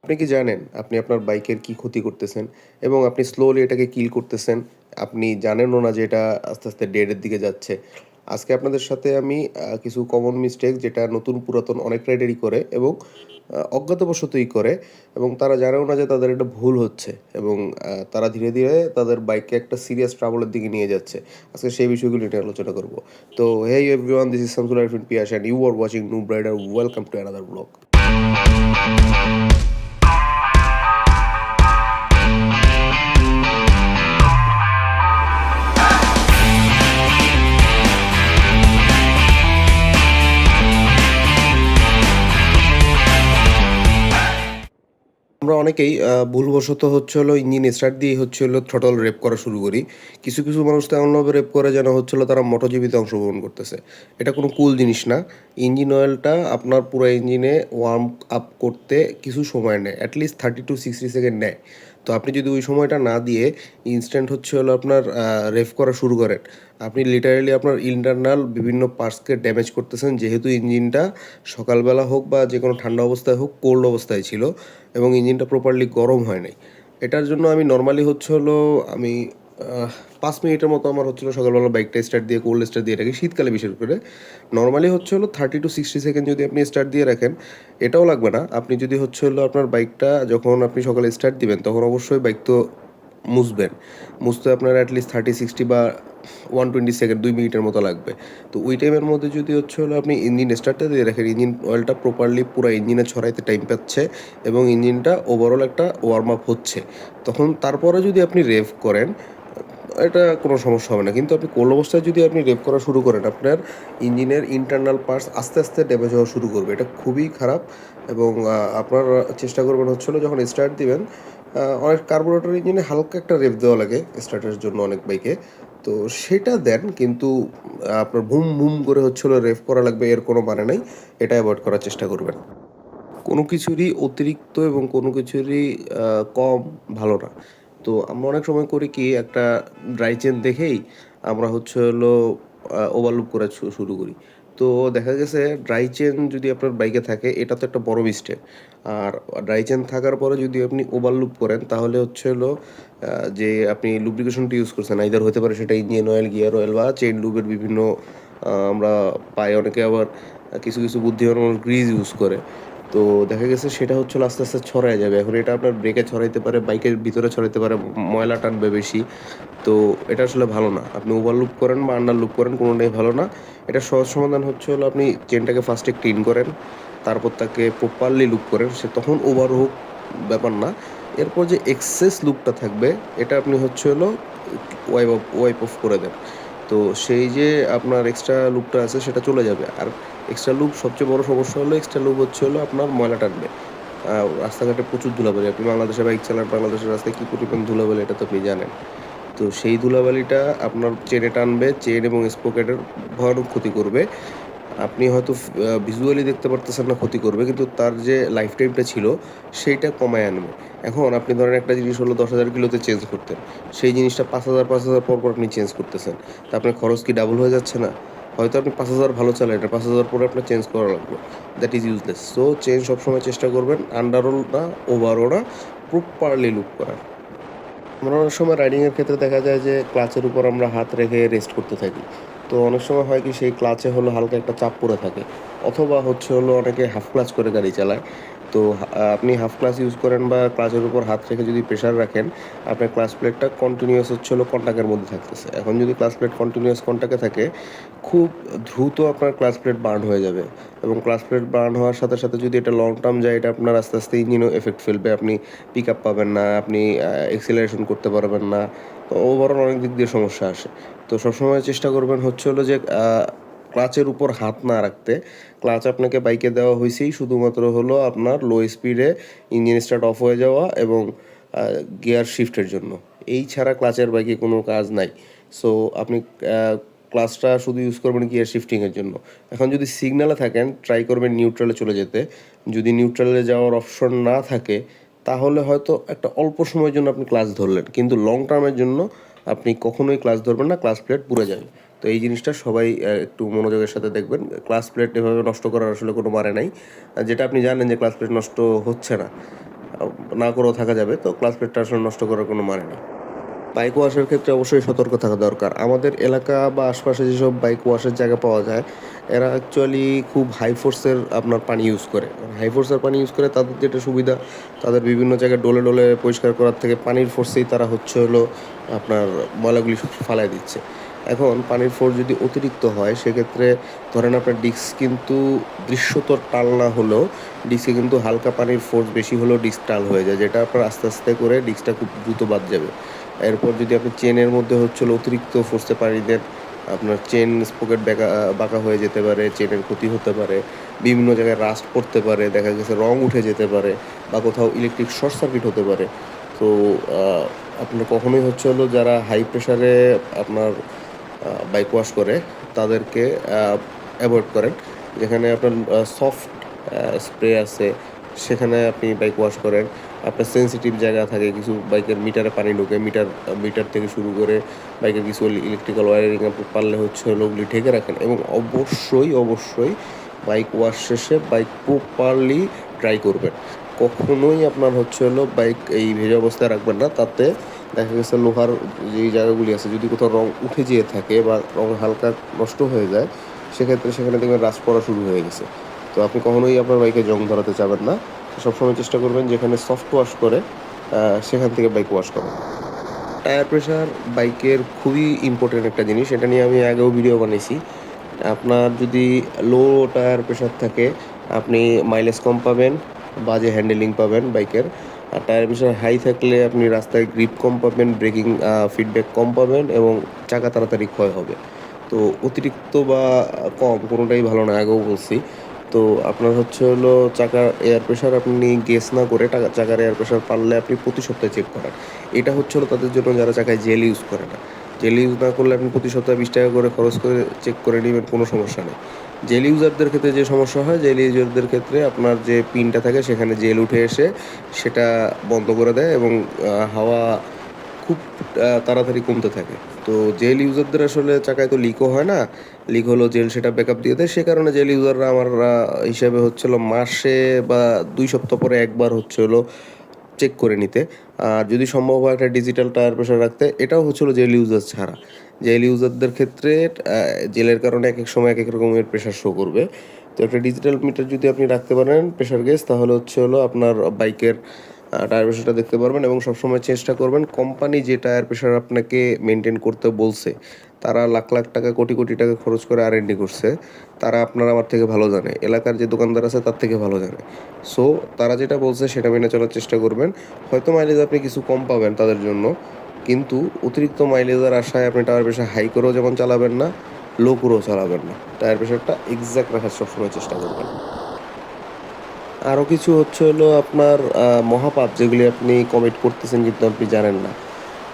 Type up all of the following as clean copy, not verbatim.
আপনি কি জানেন আপনি আপনার বাইকের কি ক্ষতি করতেছেন এবং আপনি স্লোলি এটাকে কিল করতেছেন। আপনি জানেনও না যে এটা আস্তে, আস্তে ডেড এর দিকে যাচ্ছে। আজকে আপনাদের সাথে আমি কিছু কমন মিস্টেক যেটা নতুন পুরাতন অনেক রাইডারই করে এবং অজ্ঞাতবশতই করে এবং তারা জানেও না যে তাদের এটা ভুল হচ্ছে এবং তারা ধীরে, ধীরে তাদের বাইককে একটা সিরিয়াস ট্রাবল এর দিকে নিয়ে যাচ্ছে। আজকে সেই বিষয়গুলো নিয়ে আলোচনা করব। তো hey everyone, this is Shamsul Arifin Pias and you are watching Noob Rider. Welcome to another blog. আমরা অনেকেই ভুলবশত হচ্ছে হলো ইঞ্জিন স্টার্ট দিয়েই হচ্ছে হলো থ্রটল রেপ করা শুরু করি। কিছু, কিছু মানুষ তো এমনভাবে রেপ করে যেন হচ্ছে হলো তারা MotoGP-তে অংশগ্রহণ করতেছে। এটা কোনো কুল জিনিস না। ইঞ্জিন অয়েলটা আপনার পুরা ইঞ্জিনে ওয়ার্ম আপ করতে কিছু সময় নেয়। এট লিস্ট 30 to 60 সেকেন্ড নেয়। তো আপনি যদি ওই সময়টা না দিয়ে ইনস্ট্যান্ট হচ্ছে হলো আপনার রেভ করা শুরু করেন, আপনি লিটারেলি আপনার ইন্টারনাল বিভিন্ন পার্টসকে ড্যামেজ করতেছেন, যেহেতু ইঞ্জিনটা সকালবেলা হোক বা যে কোনো ঠান্ডা অবস্থায় হোক কোল্ড অবস্থায় ছিল এবং ইঞ্জিনটা প্রপারলি গরম হয় নাই। এটার জন্য আমি নর্মালি হচ্ছে হলো আমি ৫ মিনিটের মতো আমার হচ্ছিলো সকালবেলা বাইকটা স্টার্ট দিয়ে কোল্ড স্টার্ট দিয়ে রাখি শীতকালে বিশেষ করে। নর্মালি হচ্ছে হলো 30 to 60 সেকেন্ড যদি আপনি স্টার্ট দিয়ে রাখেন, এটাও লাগবে না। আপনি যদি হচ্ছে হলো আপনার বাইকটা যখন আপনি সকালে স্টার্ট দিবেন তখন অবশ্যই বাইক তো মুছবেন। মুছতে আপনার অ্যাটলিস্ট 30-60 বা 120 সেকেন্ড 2 মিনিটের মতো লাগবে। তো ওই টাইমের মধ্যে যদি হচ্ছে হলো আপনি ইঞ্জিন স্টার্টটা দিয়ে রাখেন, ইঞ্জিন অয়েলটা প্রপারলি পুরা ইঞ্জিনে ছড়াইতে টাইম পাচ্ছে এবং ইঞ্জিনটা ওভারঅল একটা ওয়ার্ম আপ হচ্ছে। তখন তারপরে যদি আপনি রেভ করেন, এটা কোনো সমস্যা হবে না। কিন্তু আপনি কোল্ড অবস্থায় যদি আপনি রেভ করা শুরু করেন, আপনার ইঞ্জিনের ইন্টারনাল পার্টস আস্তে, আস্তে ড্যামেজ হওয়া শুরু করবে। এটা খুবই খারাপ এবং আপনার চেষ্টা করবেন হচ্ছে হলো যখন স্টার্ট দিবেন, অনেক কার্বোরেটর ইঞ্জিনে হালকা একটা রেভ দেওয়া লাগে স্টার্টের জন্য অনেক বাইকে। তো সেটা দেন, কিন্তু আপনার বুম, বুম করে হচ্ছে হলো রেভ করা লাগবে এর কোনো মানে নাই। এটা এভয়েড করার চেষ্টা করবেন। কোনো কিছুরই অতিরিক্ত এবং কোনো কিছুরই কম ভালো না। তো আমরা অনেক সময় করি কি, একটা ড্রাই চেন দেখেই আমরা হচ্ছে হলো ওভারলুক করা শুরু করি। তো দেখা গেছে ড্রাই চেন যদি আপনার বাইকে থাকে, এটা তো একটা বড় মিস্টেক। আর ড্রাই চেন থাকার পরে যদি আপনি ওভারলুক করেন তাহলে হচ্ছে হলো যে আপনি লুব্রিকেশনটা ইউজ করছেন, আইদার হতে পারে সেটা ইঞ্জিন অয়েল, গিয়ার অয়েল বা চেইন লুবের বিভিন্ন আমরা পাই। অনেকে আবার কিছু, কিছু বুদ্ধিমান মানুষ গ্রিজ ইউজ করে। তো দেখা গেছে সেটা হচ্ছে হলো আস্তে, আস্তে ছড়ায় যাবে। এখন এটা আপনার ব্রেকে ছড়াইতে পারে, বাইকের ভিতরে ছড়াইতে পারে, ময়লা টানবে বেশি। তো এটা আসলে ভালো না। আপনি ওভারলুপ করেন বা আন্ডারলুপ করেন, কোনোটাই ভালো না। এটার সহজ সমাধান হচ্ছে হলো আপনি চেনটাকে ফার্স্টে ক্লিন করেন, তারপর তাকে প্রপারলি লুপ করেন। সে তখন ওভার হোক ব্যাপার না। এরপর যে এক্সেস লুপটা থাকবে, এটা আপনি হচ্ছে হলো ওয়াইপ অফ করে দেন। তো সেই যে আপনার এক্সট্রা লুপটা আছে সেটা চলে যাবে। আর এক্সট্রা লুপ সবচেয়ে বড় সমস্যা হলো, এক্সট্রা লুপ হচ্ছে হলো আপনার ময়লা টানবে। রাস্তাঘাটে প্রচুর ধুলাবালি। আপনি বাংলাদেশে বাইক চালান, বাংলাদেশের রাস্তায় কী পরিমাণ ধুলাবালি এটা তো আপনি জানেন। তো সেই ধুলাবালিটা আপনার চেনে টানবে, চেন এবং স্পকেটের ভয়ানক ক্ষতি করবে। আপনি হয়তো ভিজুয়ালি দেখতে পারতেছেন না ক্ষতি করবে, কিন্তু তার যে লাইফ টাইমটা ছিল সেইটা কমায় আনবে। এখন আপনি ধরেন একটা জিনিস হলো 10,000 কিলোতে চেঞ্জ করতেন, সেই জিনিসটা 5,000 পর পর আপনি চেঞ্জ করতেছেন। তা আপনার খরচ কি ডাবল হয়ে যাচ্ছে না? হয়তো আপনি 5,000 ভালো চালান, এটা 5,000 পরে আপনার চেঞ্জ করা লাগলো। That is useless. So change সবসময় চেষ্টা করবেন আন্ডারও না, ওভারও না, প্রপারলি লুক করার। আমরা অনেক সময় রাইডিংয়ের ক্ষেত্রে দেখা যায় যে ক্লাচের উপর আমরা হাত রেখে রেস্ট করতে থাকি। তো অনেক সময় হয় কি, সেই ক্লাচে হলো হালকা একটা চাপ পড়ে থাকে, অথবা হচ্ছে হলো অনেকে হাফ ক্লাচ করে গাড়ি চালায়। তো আপনি হাফ ক্লাচ ইউজ করেন বা ক্লাচের উপর হাত রেখে যদি প্রেশার রাখেন, আপনার ক্লাচ প্লেটটা কন্টিনিউয়াস হচ্ছে হলো কন্টাক্টের মধ্যে থাকতেছে। এখন যদি ক্লাচ প্লেট কন্টিনিউয়াস কন্টাক্টে থাকে, খুব দ্রুত আপনার ক্লাচ প্লেট বার্ন হয়ে যাবে এবং ক্লাচ প্লেট বার্ন হওয়ার সাথে সাথে যদি এটা লং টার্ম যায়, এটা আপনার আস্তে আস্তে ইঞ্জিনও এফেক্ট ফেলবে। আপনি পিক আপ পাবেন না, আপনি এক্সিলারেশন করতে পারবেন না। তো ওভারঅল অনেক দিক দিয়ে সমস্যা আসে। তো সবসময় চেষ্টা করবেন হচ্ছে হলো যে ক্লাচের উপর হাত না রাখতে। ক্লাচ আপনাকে বাইকে দেওয়া হয়েছেই শুধুমাত্র হলো আপনার লো স্পিডে ইঞ্জিন স্টার্ট অফ হয়ে যাওয়া এবং গিয়ার শিফটের জন্য। এই ছাড়া ক্লাচের বাইকে কোনো কাজ নাই। সো আপনি ক্লাচটা শুধু ইউজ করবেন গিয়ার শিফটিংয়ের জন্য। এখন যদি সিগন্যালে থাকেন, ট্রাই করবেন নিউট্রালে চলে যেতে। যদি নিউট্রালে যাওয়ার অপশন না থাকে, তাহলে হয়তো একটা অল্প সময়ের জন্য আপনি ক্লাচ ধরলেন, কিন্তু লং টার্মের জন্য আপনি কখনোই ক্লাচ ধরবেন না, ক্লাচ প্লেট পুড়ে যাবে। তো এই জিনিসটা সবাই একটু মনোযোগের সাথে দেখবেন। ক্লাচ প্লেট এভাবে নষ্ট করার আসলে কোনো মানে নাই। যেটা আপনি জানেন যে ক্লাচ প্লেট নষ্ট হচ্ছে না, না করেও থাকা যাবে, তো ক্লাচ প্লেটটা আসলে নষ্ট করার কোনো মানে নেই। বাইক ওয়াশের ক্ষেত্রে অবশ্যই সতর্ক থাকা দরকার। আমাদের এলাকা বা আশপাশে যেসব বাইক ওয়াশের জায়গা পাওয়া যায়, এরা অ্যাকচুয়ালি খুব হাই ফোর্সের আপনার পানি ইউজ করে। হাই ফোর্সের পানি ইউজ করে তাদের যেটা সুবিধা, তাদের বিভিন্ন জায়গায় ডলে, ডলে পরিষ্কার করার থেকে পানির ফোর্সেই তারা হচ্ছে হলো আপনার ময়লাগুলি সব ফালায় দিচ্ছে। এখন পানির ফোর্স যদি অতিরিক্ত হয়, সেক্ষেত্রে ধরেন আপনার ডিস্ক কিন্তু দৃশ্যত টাল না হলেও ডিস্কে কিন্তু হালকা পানির ফোর্স বেশি হলেও ডিস্ক টাল হয়ে যায়, যেটা আপনার আস্তে, আস্তে করে ডিস্কটা খুব দ্রুত বাদ যাবে। এরপর যদি আপনি চেনের মধ্যে হচ্ছে হলো অতিরিক্ত ফোর্সে পানি দেন, আপনার চেন স্পকেট বাঁকা হয়ে যেতে পারে, চেনের ক্ষতি হতে পারে, বিভিন্ন জায়গায় রাস্ট পড়তে পারে, দেখা গেছে রং উঠে যেতে পারে, বা কোথাও ইলেকট্রিক শর্ট সার্কিট হতে পারে। তো আপনার কখনোই হচ্ছে হলো যারা হাই প্রেশারে আপনার বাইক ওয়াশ করে তাদেরকে অ্যাভয়েড করেন। যেখানে আপনার সফট স্প্রে আছে, সেখানে আপনি বাইক ওয়াশ করেন। আপনার সেনসিটিভ জায়গা থাকে, কিছু বাইকের মিটারে পানি ঢোকে, মিটার থেকে শুরু করে বাইকের কিছু ইলেকট্রিক্যাল ওয়্যারিং আপনি পারলে হচ্ছে হলো ওগুলি ঢেকে রাখেন। এবং অবশ্যই, অবশ্যই বাইক ওয়াশ শেষে বাইক প্রপারলি ড্রাই করবেন। কখনোই আপনার হচ্ছে হলো বাইক এই ভেজা অবস্থায় রাখবেন না। তাতে দেখা গেছে লোহার যেই জায়গাগুলি আছে, যদি কোথাও রং উঠে যেয়ে থাকে বা রং হালকা নষ্ট হয়ে যায়, সেক্ষেত্রে সেখানে দেখবেন রাস্ট পড়া শুরু হয়ে গেছে। তো আপনি কখনোই আপনার বাইকে জং ধরাতে চাবেন না। সবসময় চেষ্টা করবেন যেখানে সফট ওয়াশ করে সেখান থেকে বাইক ওয়াশ করা। টায়ার প্রেশার বাইকের খুবই ইম্পর্টেন্ট একটা জিনিস। এটা নিয়ে আমি আগেও ভিডিও বানিয়েছি। আপনার যদি লো টায়ার প্রেশার থাকে, আপনি মাইলেজ কম পাবেন, বাজে হ্যান্ডেলিং পাবেন বাইকের। আর টায়ার প্রেশার হাই থাকলে আপনি রাস্তায় গ্রিপ কম পাবেন, ব্রেকিং ফিডব্যাক কম পাবেন এবং চাকা তাড়াতাড়ি ক্ষয় হবে। তো অতিরিক্ত বা কম কোনোটাই ভালো না, আগেও বলছি। তো আপনার হচ্ছে হলো চাকার এয়ার প্রেশার আপনি গেস না করে চাকার এয়ার প্রেশার পারলে আপনি প্রতি সপ্তাহে চেক করান। এটা হচ্ছে হলো তাদের জন্য যারা চাকায় জেল ইউজ করে না। জেল ইউজ না করলে আপনি প্রতি সপ্তাহে 20 টাকা করে খরচ করে চেক করে নেবেন, কোনো সমস্যা নেই। জেল ইউজারদের ক্ষেত্রে যে সমস্যা হয়, জেল ইউজারদের ক্ষেত্রে আপনার যে পিনটা থাকে সেখানে জেল উঠে এসে সেটা বন্ধ করে দেয় এবং হাওয়া খুব তাড়াতাড়ি কমতে থাকে। তো জেল ইউজারদের আসলে চাকায় তো লিকও হয় না, লিক হলেও জেল সেটা ব্যাকআপ দিয়ে দেয়। সে কারণে জেল ইউজাররা আমার হিসাবে হচ্ছে হলো মাসে বা 2 সপ্তাহ পরে একবার হচ্ছে হলো চেক করে নিতে। আর যদি সম্ভব হয় একটা ডিজিটাল টায়ার প্রেশার রাখতে। এটাও হচ্ছে হলো জেল ইউজার ছাড়া। জেল ইউজারদের ক্ষেত্রে জেলের কারণে একেক সময় একেক রকমের প্রেশার শো করবে। তো একটা ডিজিটাল মিটার যদি আপনি রাখতে পারেন প্রেশার গেজ, তাহলে হচ্ছে হলো আপনার বাইকের টায়ার প্রেশারটা দেখতে পারবেন এবং সবসময় চেষ্টা করবেন কোম্পানি যে টায়ার প্রেশার আপনাকে মেনটেন করতে বলছে, তারা লাখ লাখ টাকা কোটি কোটি টাকা খরচ করে আর&ডি করছে। তারা আপনার আমার থেকে ভালো জানে, এলাকার যে দোকানদার আছে তার থেকে ভালো জানে। সো তারা যেটা বলছে সেটা মেনে চলার চেষ্টা করবেন। হয়তো মাইলেজ আপনি কিছু কম পাবেন তাদের জন্য, কিন্তু অতিরিক্ত মাইলেজের আশায় আপনি টায়ার প্রেশার হাই করেও যেমন চালাবেন না, লো করেও চালাবেন না। টায়ার প্রেশারটা এক্সাক্ট রাখার সবসময় চেষ্টা করবেন। আরও কিছু হচ্ছে হলো আপনার মহাপাপ যেগুলি আপনি কমিট করতেছেন কিন্তু আপনি জানেন না।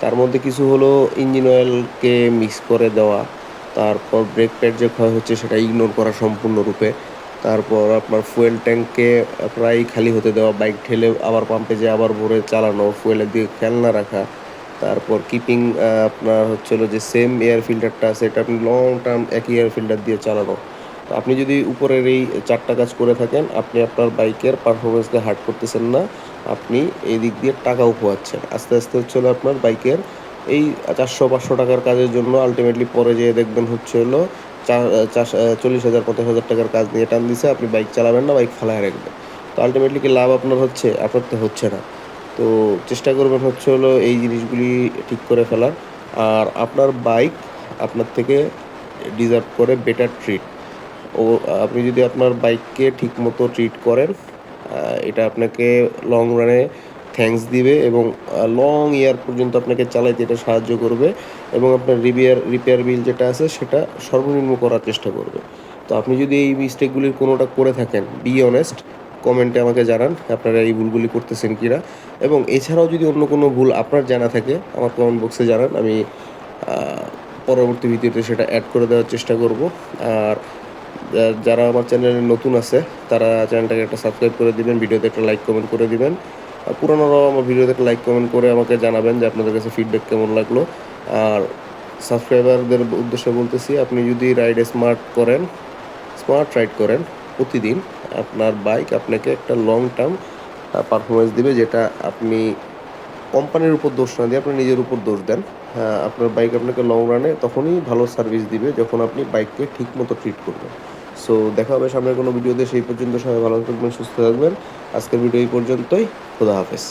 তার মধ্যে কিছু হলো ইঞ্জিন অয়েলকে মিক্স করে দেওয়া, তারপর ব্রেক প্যাড যে ক্ষয় হচ্ছে সেটা ইগনোর করা সম্পূর্ণরূপে, তারপর আপনার ফুয়েল ট্যাঙ্ককে প্রায় খালি হতে দেওয়া, বাইক ঠেলে আবার পাম্পে যেয়ে আবার ভরে চালানো, ফুয়েলের দিকে খেয়াল না রাখা, তারপর কিপিং আপনার হচ্ছে হলো যে সেম এয়ার ফিল্টারটা আছে এটা আপনি লং টার্ম একই এয়ার ফিল্টার দিয়ে চালানো। তো আপনি যদি উপরের এই 4টা কাজ করে থাকেন, আপনি আপনার বাইকের পারফরমেন্সকে হার্ট করতেছেন না, আপনি এই দিক দিয়ে টাকাও খোয়াচ্ছেন। আস্তে আস্তে হচ্ছে হলো আপনার বাইকের এই 400-500 টাকার কাজের জন্য আলটিমেটলি পরে যেয়ে দেখবেন হচ্ছে হলো 40,000-50,000 টাকার কাজ নিয়ে টান দিছে, আপনি বাইক চালাবেন না, বাইক ফালায় রাখবেন। তো আলটিমেটলি কি লাভ আপনার হচ্ছে? আপনার তো হচ্ছে না। তো চেষ্টা করবেন হচ্ছে হলো এই জিনিসগুলি ঠিক করে ফেলার। আর আপনার বাইক আপনার থেকে ডিজার্ভ করে বেটার ট্রিট। ও আপনি যদি আপনার বাইককে ঠিকমতো ট্রিট করেন, এটা আপনাকে লং রানে থ্যাঙ্কস দিবে এবং লং ইয়ার পর্যন্ত আপনাকে চালাইতে এটা সাহায্য করবে এবং আপনার রিপেয়ার বিল যেটা আছে সেটা সর্বনিম্ন করার চেষ্টা করবে। তো আপনি যদি এই মিস্টেকগুলির কোনোটা করে থাকেন, বি অনেস্ট, কমেন্টে আমাকে জানান আপনারা এই ভুলগুলি করতেছেন কিনা। এবং এছাড়াও যদি অন্য কোনো ভুল আপনার জানা থাকে আমার কমেন্ট বক্সে জানান, আমি পরবর্তী ভিডিওতে সেটা অ্যাড করে দেওয়ার চেষ্টা করব। আর যারা আমার চ্যানেলে নতুন আছে তারা চ্যানেলটাকে একটা সাবস্ক্রাইব করে দিবেন, ভিডিওতে একটা লাইক কমেন্ট করে দিবেন। আর পুরানোরাও আমার ভিডিওতে একটা লাইক কমেন্ট করে আমাকে জানাবেন যে আপনাদের কাছে ফিডব্যাক কেমন লাগলো। আর সাবস্ক্রাইবারদের উদ্দেশ্যে বলতেছি, আপনি যদি রাইড স্মার্ট রাইড করেন প্রতিদিন, আপনার বাইক আপনাকে একটা লং টার্ম পারফরমেন্স দিবে, যেটা আপনি কোম্পানির উপর দোষ না দিয়ে আপনি নিজের উপর দোষ দেন। হ্যাঁ, আপনার বাইক আপনাকে লং রানে তখনই ভালো সার্ভিস দিবে যখন আপনি বাইককে ঠিক মতো ট্রিট করবেন। সো দেখা হবে সামনের কোনো ভিডিওতে, সেই পর্যন্ত সবাই ভালো থাকবেন, সুস্থ থাকবেন। আজকের ভিডিও এই পর্যন্তই। খোদা হাফেজ।